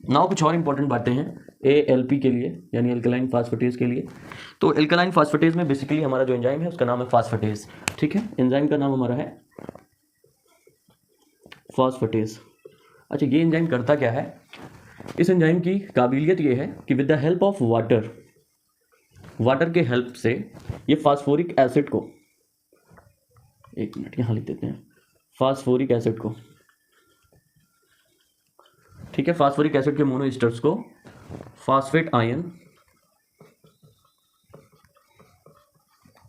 Now कुछ और important बातें हैं ALP के लिए, यानी एल्कलाइन फास्फेटेज के लिए। तो एल्कलाइन फास्फेटेज में बेसिकली हमारा जो एंजाइम है उसका नाम है फास्फेटेज, ठीक है। एंजाइम का नाम हमारा है फास्फेटेज। अच्छा, ये एंजाइम करता क्या है? इस एंजाइम की काबिलियत ये है कि with the help of water के हेल्प से ये फास्फोरिक एसिड को, एक मिनट यहाँ लिख देते हैं, फास्फोरिक एसिड को, ठीक है, फास्फोरिक एसिड के मोनोएस्टर्स को फास्फेट आयन,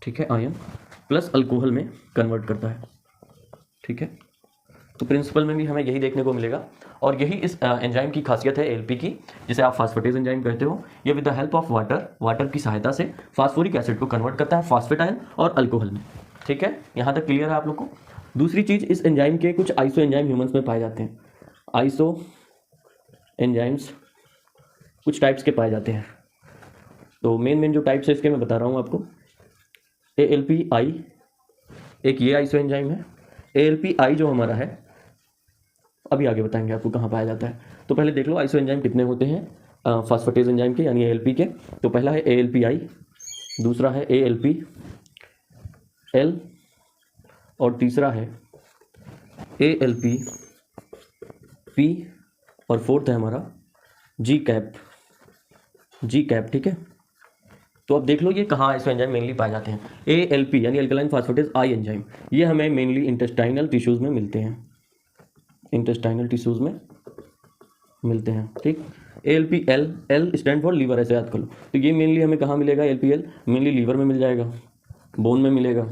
ठीक है, आयन प्लस अल्कोहल में कन्वर्ट करता है, ठीक है। तो प्रिंसिपल में भी हमें यही देखने को मिलेगा और यही इस एंजाइम की खासियत है ALP की, जिसे आप फास्फेटेज एंजाइम कहते हो। ये with the help of water की सहायता से फास्फोरिक एसिड को कन्वर्ट करता है फास्फेट आयन और अल्कोहल में, ठीक है। यहाँ तक क्लियर है आप लोग को? दूसरी चीज़, इस एंजाइम के कुछ आइसो एंजाइम ह्यूमंस में पाए जाते हैं। आइसो एंजाइम्स कुछ टाइप्स के पाए जाते हैं। तो मेन जो टाइप्स है इसके मैं बता रहा हूँ आपको। ALPI एक ये आइसो एंजाइम है। ALPI जो हमारा है, अभी आगे बताएंगे आपको कहाँ पाया जाता है। तो पहले देख लो आइसो एंजाइम कितने होते हैं फास्फेटेज एंजाइम के, यानी ALP के। तो पहला है ALPI, दूसरा है ALPL और तीसरा है ALPP और फोर्थ है हमारा GCAP, ठीक है। तो अब देख लो ये कहाँ आइसो एंजाइम मेनली पाए जाते हैं। ALP यानी एल्कलाइन फास्फेटेज आई एंजाइम, ये हमें मेनली इंटेस्टाइनल टिश्यूज़ में मिलते हैं, इंटेस्टाइनल टिश्यूज़ में मिलते हैं, ठीक। ALPL, L stand for lever, ऐसे याद कर लो। तो ये मेनली हमें कहाँ मिलेगा? ALPL मेनली लीवर में मिल जाएगा, बोन में मिलेगा,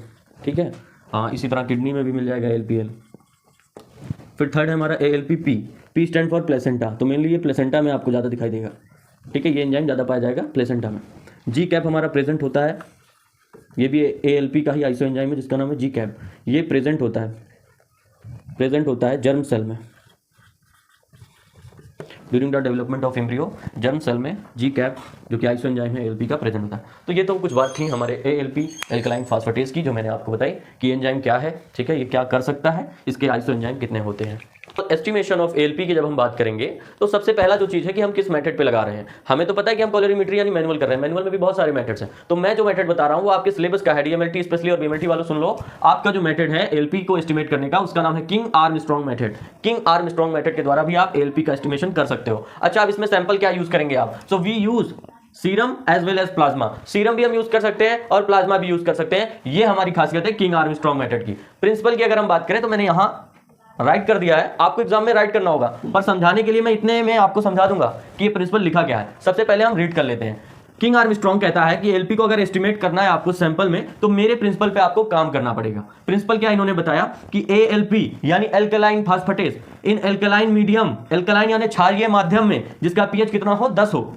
ठीक है। हाँ, इसी तरह किडनी में भी मिल जाएगा ALPL। फिर थर्ड है हमारा ALPP, P stand for placenta. तो मेनली ये प्लेसेंटा में आपको ज़्यादा दिखाई देगा, ठीक है। ये एंजाइम ज़्यादा पाया जाएगा प्लेसेंटा में। GCAP हमारा प्रेजेंट होता है, ये भी ALP का ही आइसो एंजाइम है जिसका नाम है GCAP। ये प्रेजेंट होता है जर्म सेल में, during the development of embryo. Germ cell में GCAP जो कि आइसो एंजाइम है ALP का प्रेजेंट होता है। तो ये तो कुछ बात थी हमारे ALP एल्कलाइन फास्फेटेज की, जो मैंने आपको बताई कि एंजाइम क्या है, ठीक है, ये क्या कर सकता है, इसके आइसो एंजाइम कितने होते हैं। तो एस्टिमेशन ऑफ ALP की जब हम बात करेंगे तो सबसे पहला जो चीज़ है कि हम किस मेथड पे लगा रहे हैं। हमें तो पता है कि हम कॉलोरीमेट्री यानी मैनुअल कर रहे हैं, मैनुअल में भी बहुत सारे मेथड्स हैं। तो मैं जो मेथड बता रहा हूँ वो आपके सिलेबस का है, DMLT स्पेशली और BMLT वालों सुन लो। आपका जो मेथड है ALP को एस्टिमेट करने का, उसका नाम है king Armstrong method. King Armstrong method के द्वारा भी आप ALP का एस्टिमेशन कर सकते हो। अच्छा, अब इसमें सैंपल क्या यूज करेंगे आप? So we use serum as well as plasma. Serum भी हम यूज कर सकते हैं और प्लाज्मा भी यूज कर सकते हैं। ये हमारी खासियत है किंग आर्मस्ट्रांग मेथड की। प्रिंसिपल की अगर हम बात करें तो मैंने यहां राइट कर दिया है, आपको एग्जाम में राइट करना होगा, पर समझाने के लिए मैं इतने में आपको समझा दूंगा कि ये प्रिंसिपल लिखा क्या है। सबसे पहले हम रीड कर लेते हैं। किंग आर्मस्ट्रांग कहता है कि ALP को अगर एस्टिमेट करना है आपको सैंपल में, तो मेरे प्रिंसिपल पे आपको काम करना पड़ेगा। प्रिंसिपल क्या इन्होंने बताया कि ALP यानी alkaline phosphatase in alkaline medium, alkaline यानी क्षारीय माध्यम में जिसका pH कितना हो, 10 हो,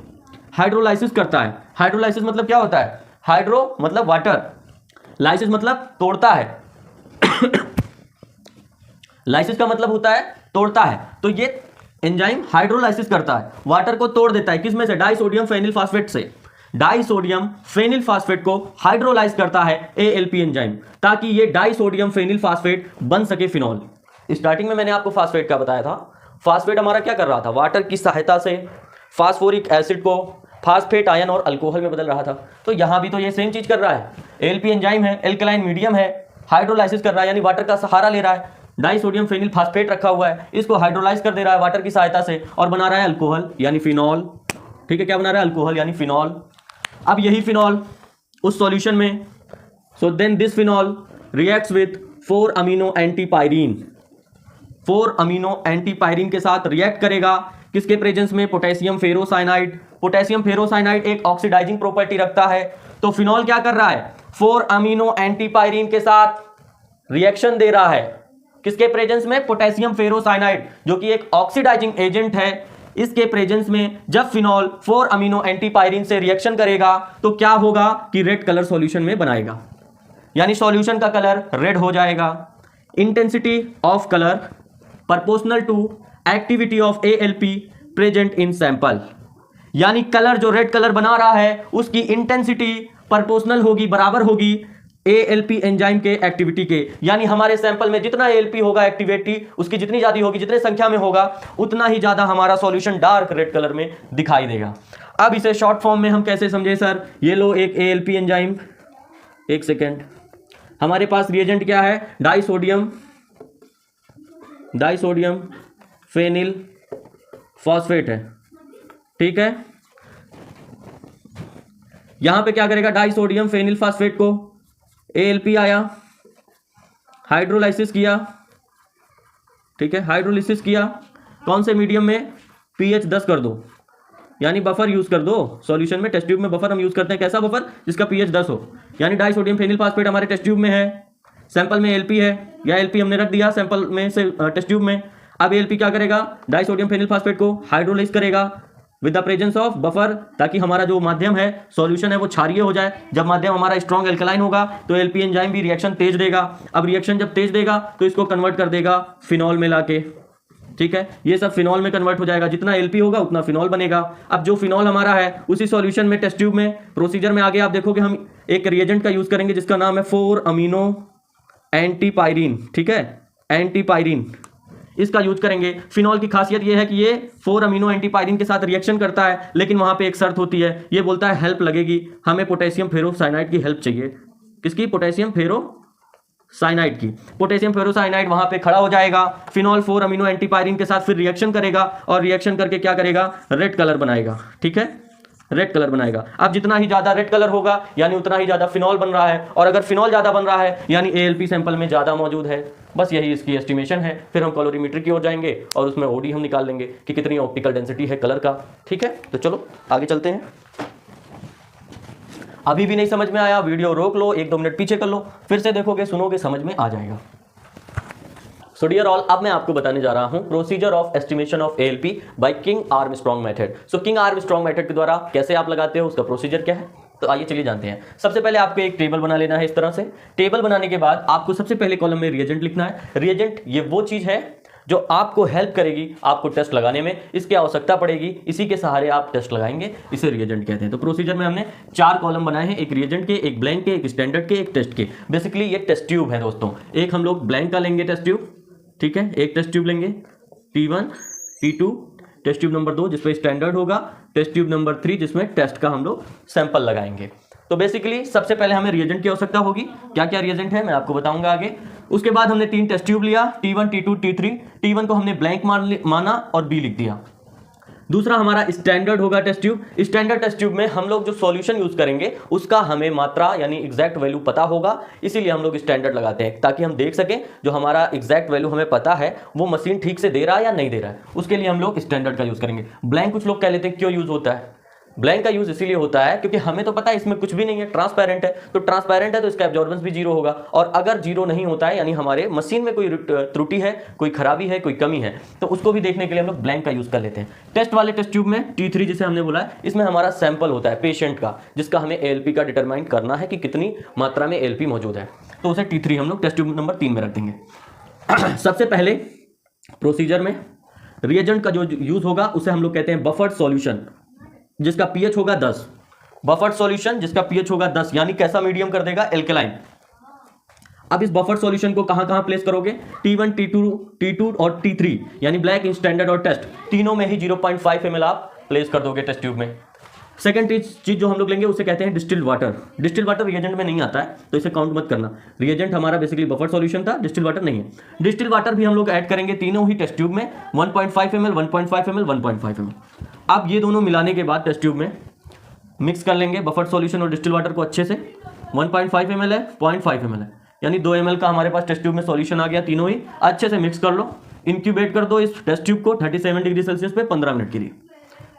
हाइड्रोलाइसिस करता है। हाइड्रोलाइसिस मतलब क्या होता है? हाइड्रो मतलब वाटर, लाइसिस मतलब तोड़ता है लाइसिस का मतलब होता है तोड़ता है। तो ये एंजाइम हाइड्रोलाइसिस करता है, वाटर को तोड़ देता है। किसमें से? डाइसोडियम फेनिल फास्फेट से। डाइसोडियम फेनिल फास्फेट को हाइड्रोलाइज करता है ALP एंजाइम, ताकि ये डाइसोडियम फेनिल फास्फेट बन सके फिनॉल। स्टार्टिंग में मैंने आपको फास्फेट का बताया था। फास्फेट हमारा क्या कर रहा था? वाटर की सहायता से फास्फोरिक एसिड को फास्फेट आयन और अल्कोहल में बदल रहा था। तो यहां भी तो ये सेम चीज कर रहा है। ALP एंजाइम है, एल्कलाइन मीडियम है, हाइड्रोलाइसिस कर रहा है, यानी वाटर का सहारा ले रहा है। डाइसोडियम फेनिल फास्फेट रखा हुआ है, इसको हाइड्रोलाइज कर दे रहा है वाटर की सहायता से और बना रहा है अल्कोहल यानी फिनॉल, ठीक है। क्या बना रहा है? अल्कोहल यानी फिनॉल। अब यही फिनॉल उस सॉल्यूशन में, so then this phenol reacts with 4 amino antipyrine. 4 amino antipyrine के साथ रिएक्ट करेगा, किसके प्रेजेंस में? Potassium ferrocyanide. पोटेशियम फेरोसाइनाइड एक ऑक्सीडाइजिंग प्रॉपर्टी रखता है। तो फिनॉल क्या कर रहा है? 4 अमीनो एंटीपायरीन के साथ रिएक्शन दे रहा है, किसके प्रेजेंस में? पोटेशियम फेरोसाइनाइड, जो कि एक ऑक्सीडाइजिंग एजेंट है। इसके प्रेजेंस में जब फिनॉल 4 अमीनो एंटीपायरीन से रिएक्शन करेगा तो क्या होगा कि रेड कलर सॉल्यूशन में बनाएगा, यानी सॉल्यूशन का कलर रेड हो जाएगा। Intensity of colour proportional to activity of ALP present in sample, यानी कलर जो रेड कलर बना रहा है उसकी इंटेंसिटी प्रोपोर्शनल होगी, बराबर होगी ALP एंजाइम के एक्टिविटी के, यानी हमारे सैंपल में जितना ALP होगा एक्टिविटी उसकी जितनी ज्यादा होगी, जितने संख्या में होगा उतना ही ज्यादा हमारा सॉल्यूशन डार्क रेड कलर में दिखाई देगा। अब इसे शॉर्ट फॉर्म में हम कैसे समझे सर? ये लो एक ALP एंजाइम, एक सेकेंड, हमारे पास रिएजेंट क्या है? डाइसोडियम फेनिल फॉस्फेट है, ठीक है। यहां पे क्या करेगा? डाइसोडियम फेनिल फॉस्फेट को ALP आया, हाइड्रोलाइसिस किया, ठीक है, हाइड्रोलाइसिस किया कौन से मीडियम में? pH 10 कर दो, यानी बफर यूज कर दो सॉल्यूशन में। टेस्ट ट्यूब में बफर हम यूज करते हैं, कैसा बफर? जिसका pH 10 हो, यानी डाइसोडियम फेनिल फॉस्फेट हमारे टेस्ट ट्यूब में है, सैंपल में ALP है, या ALP हमने रख दिया सैंपल में से टेस्ट ट्यूब में। अब ALP क्या करेगा? डाइसोडियम फेनिल फॉस्फेट को हाइड्रोलाइज करेगा with the presence of buffer, ताकि हमारा जो माध्यम है सॉल्यूशन है वो क्षारीय हो जाए। जब माध्यम हमारा स्ट्रॉन्ग एल्कलाइन होगा तो ALP एंजाइम भी रिएक्शन तेज देगा। अब रिएक्शन जब तेज देगा तो इसको कन्वर्ट कर देगा फिनॉल में लाके, ठीक है, ये सब फिनॉल में कन्वर्ट हो जाएगा। जितना ALP होगा उतना फिनॉल बनेगा। अब जो फिनॉल हमारा है उसी सॉल्यूशन में टेस्ट ट्यूब में प्रोसीजर में आगे आप देखोगे हम एक रिएजेंट का यूज करेंगे जिसका नाम है 4-अमीनो एंटीपायरीन, ठीक है, एंटीपायरीन, इसका यूज करेंगे। फिनॉल की खासियत यह है कि ये 4-अमीनो एंटीपायरीन के साथ रिएक्शन करता है, लेकिन वहां पे एक शर्त होती है, ये बोलता है हेल्प लगेगी, हमें पोटेशियम फेरोसाइनाइड की हेल्प चाहिए। किसकी? पोटेशियम फेरोसाइनाइड की। पोटेशियम फेरोसाइनाइड वहां पे खड़ा हो जाएगा, फिनॉल 4-अमीनो एंटीपायरीन के साथ फिर रिएक्शन करेगा और रिएक्शन करके क्या करेगा? रेड कलर बनाएगा, ठीक है, रेड कलर बनाएगा। अब जितना ही ज्यादा रेड कलर होगा यानी उतना ही ज्यादा फिनॉल बन रहा है, और अगर फिनॉल ज्यादा बन रहा है यानी ALP सैंपल में ज्यादा मौजूद है। बस यही इसकी एस्टिमेशन है। फिर हम कैलोरीमीटर की ओर जाएंगे और उसमें OD हम निकाल लेंगे कि कितनी ऑप्टिकल डेंसिटी है कलर का, ठीक है। तो चलो आगे चलते हैं। अभी भी नहीं समझ में आया, वीडियो रोक लो, 1-2 मिनट पीछे कर लो, फिर से देखोगे, सुनोगे, समझ में आ जाएगा। सो डियर ऑल, अब मैं आपको बताने जा रहा हूं procedure of estimation of ALP by King Armstrong method. So King Armstrong method के द्वारा कैसे आप लगाते हो, उसका प्रोसीजर क्या है, तो आइए चलिए जानते हैं। सबसे पहले आपको एक टेबल बना लेना है। इस तरह से टेबल बनाने के बाद आपको सबसे पहले कॉलम में रिएजेंट लिखना है। रिएजेंट ये वो चीज है जो आपको हेल्प करेगी आपको टेस्ट लगाने में, इसकी आवश्यकता पड़ेगी, इसी के सहारे आप टेस्ट लगाएंगे, इसे रिएजेंट कहते हैं। तो प्रोसीजर में हमने 4 कॉलम बनाए हैं, एक रिएजेंट के, एक ब्लैंक के, एक स्टैंडर्ड के, एक टेस्ट के। बेसिकली ये टेस्ट ट्यूब है दोस्तों। एक हम लोग ब्लैंक का लेंगे टेस्ट ट्यूब, ठीक है, एक टेस्ट ट्यूब लेंगे T1 T2, test tube number 2 जिसमें स्टैंडर्ड होगा, टेस्ट ट्यूब नंबर 3 जिसमें टेस्ट का हम लोग सैंपल लगाएंगे। तो बेसिकली सबसे पहले हमें रिएजेंट की आवश्यकता होगी। क्या क्या रिएजेंट है मैं आपको बताऊंगा आगे। उसके बाद हमने 3 टेस्ट ट्यूब लिया, T1 T2 T3। T1 को हमने ब्लैंक माना और B लिख दिया। दूसरा हमारा स्टैंडर्ड होगा test tube. Standard test tube में हम लोग जो सॉल्यूशन यूज करेंगे उसका हमें मात्रा यानी एग्जैक्ट वैल्यू पता होगा, इसीलिए हम लोग स्टैंडर्ड लगाते हैं, ताकि हम देख सकें जो हमारा एग्जैक्ट वैल्यू हमें पता है वो मशीन ठीक से दे रहा है या नहीं दे रहा है। उसके लिए हम लोग स्टैंडर्ड का यूज करेंगे। ब्लैंक कुछ लोग कह लेते हैं क्यों यूज होता है? ब्लैंक का यूज इसीलिए होता है क्योंकि हमें तो पता है इसमें कुछ भी नहीं है, ट्रांसपेरेंट है। तो ट्रांसपेरेंट है तो इसका एब्जॉर्बेंस भी 0 होगा, और अगर 0 नहीं होता है यानी हमारे मशीन में कोई त्रुटि है, कोई खराबी है, कोई कमी है, तो उसको भी देखने के लिए हम लोग ब्लैंक का यूज कर लेते हैं। टेस्ट वाले टेस्ट ट्यूब में T3 जिसे हमने बोला है, इसमें हमारा सैंपल होता है पेशेंट का, जिसका हमें ALP का डिटरमाइन करना है कि कितनी मात्रा में ALP मौजूद है। तो उसे T3 हम लोग टेस्ट ट्यूब नंबर 3 में रख देंगे। सबसे पहले प्रोसीजर में रिएजेंट का जो यूज होगा उसे हम लोग कहते हैं बफर्ड सॉल्यूशन, जिसका pH होगा 10। बफर्ड सॉल्यूशन जिसका pH होगा 10, यानी कैसा मीडियम कर देगा? एल्कलाइन। अब इस बफर्ड सॉल्यूशन को कहां कहां प्लेस करोगे? T1 T2 और T3 यानी ब्लैक, स्टैंडर्ड और टेस्ट, तीनों में ही 0.5 ml आप प्लेस कर दोगे टेस्ट ट्यूब में। सेकंड चीज जो हम लोग लेंगे उसे कहते हैं distilled water. Distilled water reagent में नहीं आता है तो इसे काउंट मत करना। रिएजेंट हमारा बेसिकली बफर सॉल्यूशन था, डिस्टिल्ड वाटर नहीं है। डिस्टिल्ड वाटर भी हम लोग ऐड करेंगे तीनों ही टेस्ट ट्यूब में, 1.5 ml, 1.5 ml, 1.5 ml। अब ये दोनों मिलाने के बाद टेस्ट ट्यूब में मिक्स कर लेंगे बफर सॉल्यूशन और डिस्टिल्ड वाटर को अच्छे से। 1.5 ml है, 0.5 ml है, यानी 2 ml का हमारे पास टेस्ट ट्यूब में सॉल्यूशन आ गया। तीनों ही अच्छे से मिक्स कर लो, इंक्यूबेट कर दो इस टेस्ट ट्यूब को 37 डिग्री सेल्सियस पे 15 मिनट के लिए।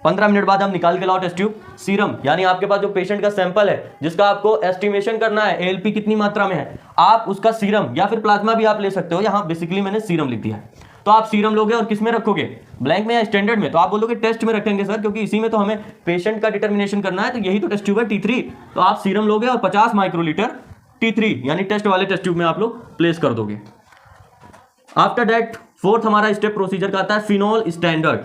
15 मिनट बाद हम निकाल के लाओ टेस्ट ट्यूब। सीरम यानी आपके पास जो पेशेंट का सैंपल है जिसका आपको एस्टिमेशन करना है ALP कितनी मात्रा में है, आप उसका सीरम या फिर प्लाज्मा भी आप ले सकते हो। यहाँ बेसिकली मैंने सीरम लिख दिया है। तो आप सीरम लोगे और किस में रखोगे? ब्लैंक में या स्टैंडर्ड में? तो आप बोलोगे टेस्ट में रखेंगे सर, क्योंकि इसी में तो हमें पेशेंट का डिटर्मिनेशन करना है, तो यही तो टेस्ट ट्यूब है T3। तो आप सीरम लोगे और 50 माइक्रोलीटर T3 यानी टेस्ट वाले टेस्ट ट्यूब में आप लोग प्लेस कर दोगे। आफ्टर दैट फोर्थ हमारा स्टेप प्रोसीजर का आता है फिनॉल स्टैंडर्ड।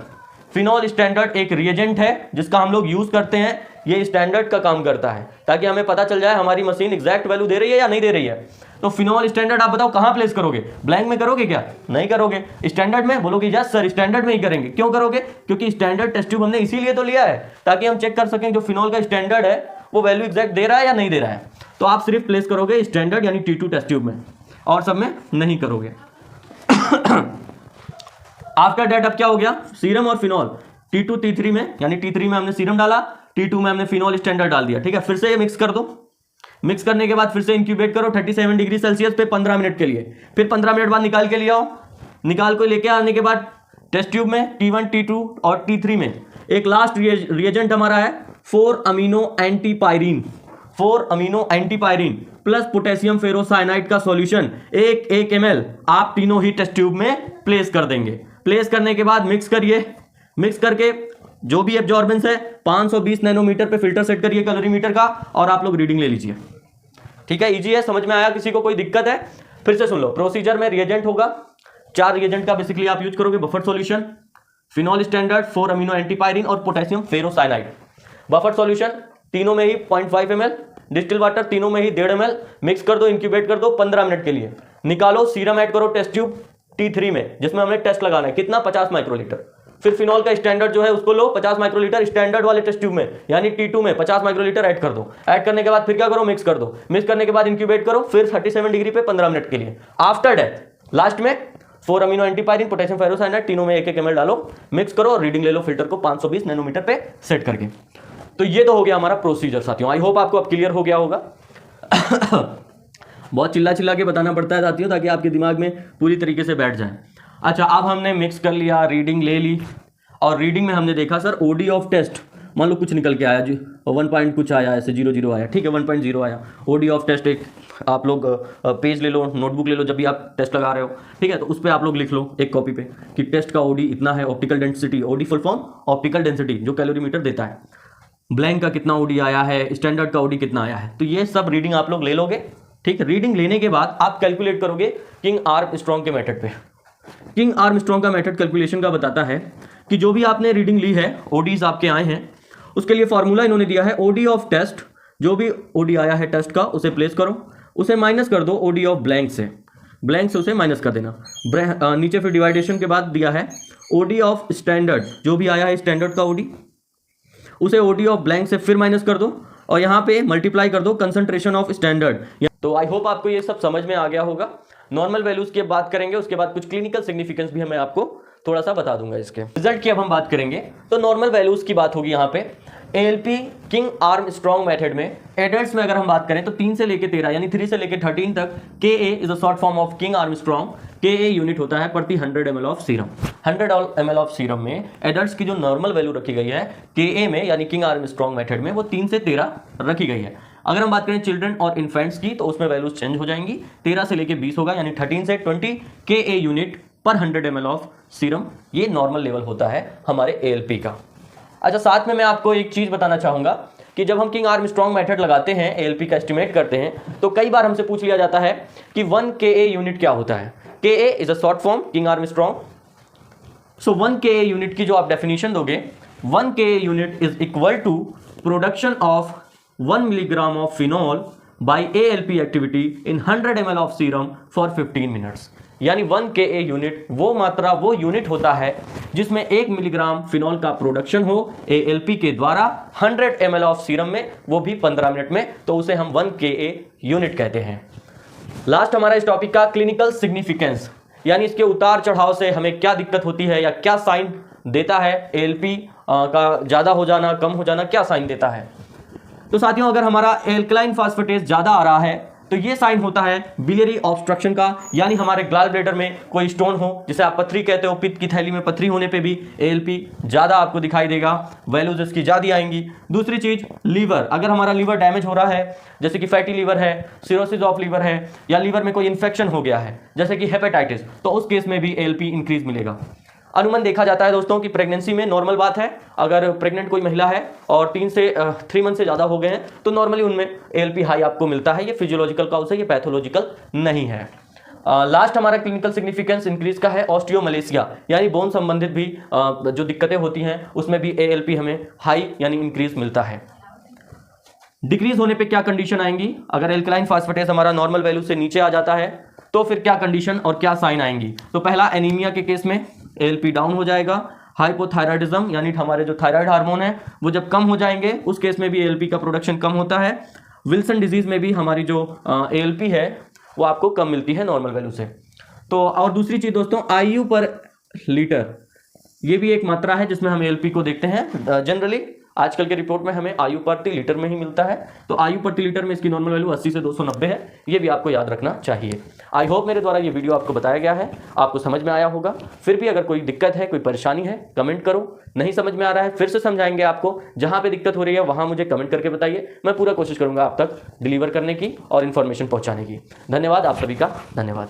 फिनॉल स्टैंडर्ड एक रिएजेंट है जिसका हम लोग यूज करते हैं, ये स्टैंडर्ड का काम करता है ताकि हमें पता चल जाए हमारी मशीन एग्जैक्ट वैल्यू दे रही है या नहीं दे रही है। तो फिनॉल स्टैंडर्ड आप बताओ कहां प्लेस करोगे? ब्लैंक में करोगे क्या? नहीं करोगे। स्टैंडर्ड में बोलोगे यस सर स्टैंडर्ड में ही करेंगे। क्यों करोगे? क्योंकि स्टैंडर्ड टेस्ट ट्यूब हमने इसीलिए तो लिया है ताकि हम चेक कर सकें जो फिनॉल का स्टैंडर्ड है वो वैल्यू एग्जैक्ट दे रहा है या नहीं दे रहा है। तो आप सिर्फ प्लेस करोगे स्टैंडर्ड यानी T2 टेस्ट ट्यूब में, और सब में नहीं करोगे। आफ्टर दैट अब क्या हो गया? सीरम और फिनॉल T2 T3 में, यानी T3 में हमने सीरम डाला, T2 में हमने फिनॉल स्टैंडर्ड डाल दिया। ठीक है, फिर से ये मिक्स कर दो। मिक्स करने के बाद फिर से इंक्यूबेट करो 37 डिग्री सेल्सियस पे 15 मिनट के लिए। फिर 15 मिनट बाद निकाल के ले आओ। निकाल को लेके आने के बाद टेस्ट ट्यूब में T1 T2 और T3 में एक लास्ट रिएजेंट हमारा है 4 amino antipyrine, 4 amino antipyrine plus potassium ferrocyanide का सॉल्यूशन 1 ml आप तीनों ही टेस्ट ट्यूब में प्लेस कर देंगे। प्लेस करने के बाद मिक्स करिए। मिक्स करके जो भी एब्जॉर्बेंस है 520 नैनोमीटर पे फिल्टर सेट करिए कैलोरीमीटर का, और आप लोग रीडिंग ले लीजिए। ठीक है, इजी है, समझ में आया? किसी को कोई दिक्कत है? फिर से सुन लो। प्रोसीजर में रिएजेंट होगा, 4 रिएजेंट का बेसिकली आप यूज करोगे। Buffer solution, phenol standard, 4 amino antipyrine और पोटेशियम फेरोसाइनाइड। बफर सॉल्यूशन तीनों में ही 0.5 ml, डिस्टिल वाटर तीनों में ही 1.5 ml। मिक्स कर दो, इंक्यूबेट कर दो 15 मिनट के लिए। निकालो, सीरम ऐड करो टेस्ट ट्यूब T3 में जिसमें हमने टेस्ट लगाना है कितना? 50 माइक्रोलीटर। फिर फिनॉल का स्टैंडर्ड जो है उसको लो 50 माइक्रोलीटर स्टैंडर्ड वाले टेस्ट ट्यूब में यानी T2 में 50 माइक्रोलीटर ऐड कर दो। ऐड करने के बाद फिर क्या करो? मिक्स कर दो। मिक्स करने के बाद इंक्यूबेट करो फिर 37 डिग्री पे 15 मिनट के लिए। आफ्टर दैट लास्ट में 4 अमीनो एंटीपायरीन, पोटेशियम फेरोसाइनाइड तीनों में 1 ml डालो, मिक्स करो और रीडिंग ले लो फिल्टर को 520 नैनोमीटर पे सेट करके। तो ये तो हो गया हमारा प्रोसीजर साथियों। आई होप आपको अब क्लियर हो गया होगा। बहुत चिल्ला चिल्ला के बताना पड़ता है साथियों ताकि आपके दिमाग में पूरी तरीके से बैठ जाए। अच्छा, अब हमने मिक्स कर लिया, रीडिंग ले ली, और रीडिंग में हमने देखा सर ओडी ऑफ टेस्ट, मान लो कुछ निकल के आया जी 1 पॉइंट कुछ आया, ऐसे 00 आया। ठीक है, 1.0 आया। ओडी ऑफ टेस्ट एक आप लोग पेज ले लो, नोटबुक ले लो जब भी आप टेस्ट लगा रहे हो। ठीक है, तो उस पर आप लोग लिख लो एक कॉपी पे कि टेस्ट का ओडी इतना है, optical density, OD full form optical density जो कैलोरीमीटर देता है, ब्लैंक का कितना ओडी आया है, स्टैंडर्ड का ओडी कितना आया है। तो ये सब रीडिंग आप लोग ले लोगे। ठीक है, रीडिंग लेने के बाद आप कैलकुलेट करोगे किंग आर्मस्ट्रॉन्ग के मेथड पे। किंग आर्मस्ट्रॉन्ग का मेथड कैलकुलेशन का बताता है कि जो भी आपने रीडिंग ली है, ओडीज आपके आए हैं, उसके लिए फॉर्मूला इन्होंने दिया है ओडी ऑफ टेस्ट। जो भी ओडी आया है टेस्ट का उसे प्लेस करो, उसे माइनस कर दो ओडी ऑफ ब्लैंक से, ब्लैंक से उसे माइनस कर देना। नीचे फिर डिवाइडेशन के बाद दिया है ओडी ऑफ स्टैंडर्ड, जो भी आया है स्टैंडर्ड का ओडी उसे ओडी ऑफ ब्लैंक से फिर माइनस कर दो, और यहाँ पे मल्टीप्लाई कर दो कंसंट्रेशन ऑफ स्टैंडर्ड। तो आई होप आपको ये सब समझ में आ गया होगा। नॉर्मल वैल्यूज की बात करेंगे, उसके बाद कुछ क्लिनिकल सिग्निफिकेंस भी मैं आपको थोड़ा सा बता दूंगा इसके। रिजल्ट की अब हम बात करेंगे तो नॉर्मल वैल्यूज की बात होगी यहाँ पे। ALP किंग आर्मस्ट्रॉन्ग मेथड में एडल्ट्स में अगर हम बात करें तो 3 से लेके 13 यानी 3 से लेके 13 तक KA is a short form of king Armstrong. KA unit होता है प्रति 100 ml of serum. 100 ml of serum में एडल्ट्स की जो नॉर्मल वैल्यू रखी गई है KA में यानी किंग आर्मस्ट्रॉन्ग मेथड में वो 3 से 13 रखी गई है। अगर हम बात करें चिल्ड्रन और इन्फेंट्स की तो उसमें वैल्यूज चेंज हो जाएंगी, 13 से लेके 20 होगा यानी 13 से 20 KA यूनिट पर 100 ml ऑफ सीरम। ये नॉर्मल लेवल होता है हमारे ALP का। अच्छा, साथ में मैं आपको एक चीज बताना चाहूंगा कि जब हम किंग आर्मस्ट्रॉन्ग मेथड लगाते हैं, ALP का एस्टिमेट करते हैं, तो कई बार हमसे पूछ लिया जाता है कि 1 KA यूनिट क्या होता है। KA is a short form King Armstrong. So 1 KA unit की जो आप डेफिनेशन दोगे, 1 KA unit is equal to production of 1 milligram of phenol by ALP activity in 100 ml of serum for 15 minutes. यानी 1 KA unit वो मात्रा, वो unit होता है जिसमें 1 मिलीग्राम फिनॉल का प्रोडक्शन हो ALP के द्वारा 100 ml ऑफ सीरम में, वो भी 15 मिनट में, तो उसे हम 1 KA यूनिट कहते हैं। लास्ट हमारा इस टॉपिक का क्लिनिकल सिग्निफिकेंस, यानी इसके उतार चढ़ाव से हमें क्या दिक्कत होती है या क्या साइन देता है, ALP का ज़्यादा हो जाना, कम हो जाना, क्या साइन देता है। तो साथियों, अगर हमारा एल्कलाइन फास्फेटेज ज़्यादा आ रहा है तो ये साइन होता है बिलियरी ऑब्स्ट्रक्शन का, यानी हमारे ग्लाल ब्लैडर में कोई स्टोन हो, जिसे आप पथरी कहते हो, पित्त की थैली में पथरी होने पे भी ALP ज़्यादा आपको दिखाई देगा, वैल्यूज इसकी ज़्यादा आएंगी। दूसरी चीज़ लीवर, अगर हमारा लीवर डैमेज हो रहा है, जैसे कि फैटी लीवर है, सिरोसिस ऑफ लीवर है, या लीवर में कोई इन्फेक्शन हो गया है जैसे कि हेपेटाइटिस, तो उस केस में भी ALP इंक्रीज मिलेगा। अनुमान देखा जाता है दोस्तों कि प्रेगनेंसी में नॉर्मल बात है, अगर प्रेग्नेंट कोई महिला है और 3 मंथ से ज़्यादा हो गए हैं तो नॉर्मली उनमें ALP हाई आपको मिलता है। ये फिजियोलॉजिकल कॉज है, ये पैथोलॉजिकल नहीं है। लास्ट हमारा क्लिनिकल सिग्निफिकेंस इंक्रीज का है ऑस्टियोमलेशिया, यानी बोन संबंधित भी जो दिक्कतें होती हैं उसमें भी ALP हमें हाई यानी इंक्रीज मिलता है। डिक्रीज होने पे क्या कंडीशन आएंगी? अगर एल्कलाइन फास्फेटेस हमारा नॉर्मल वैल्यू से नीचे आ जाता है तो फिर क्या कंडीशन और क्या साइन आएंगी? तो पहला, एनीमिया के केस में ALP डाउन हो जाएगा। हाइपोथायराइडिज्म यानी हमारे जो थायराइड हार्मोन है वो जब कम हो जाएंगे उस केस में भी ALP का प्रोडक्शन कम होता है। विल्सन डिजीज में भी हमारी जो ALP है वो आपको कम मिलती है नॉर्मल वैल्यू से। तो और दूसरी चीज दोस्तों, IU पर लीटर, ये भी एक मात्रा है जिसमें हम ALP को देखते हैं। जनरली आजकल के रिपोर्ट में हमें आयु प्रति लीटर में ही मिलता है, तो आयु प्रति लीटर में इसकी नॉर्मल वैल्यू 80 से 290 है, ये भी आपको याद रखना चाहिए। आई होप मेरे द्वारा ये वीडियो आपको बताया गया है, आपको समझ में आया होगा। फिर भी अगर कोई दिक्कत है, कोई परेशानी है, कमेंट करो। नहीं समझ में आ रहा है फिर से समझाएंगे आपको। जहां पे दिक्कत हो रही है वहां मुझे कमेंट करके बताइए, मैं पूरा कोशिश करूंगा आप तक डिलीवर करने की और इन्फॉर्मेशन पहुंचाने की। धन्यवाद, आप सभी का धन्यवाद।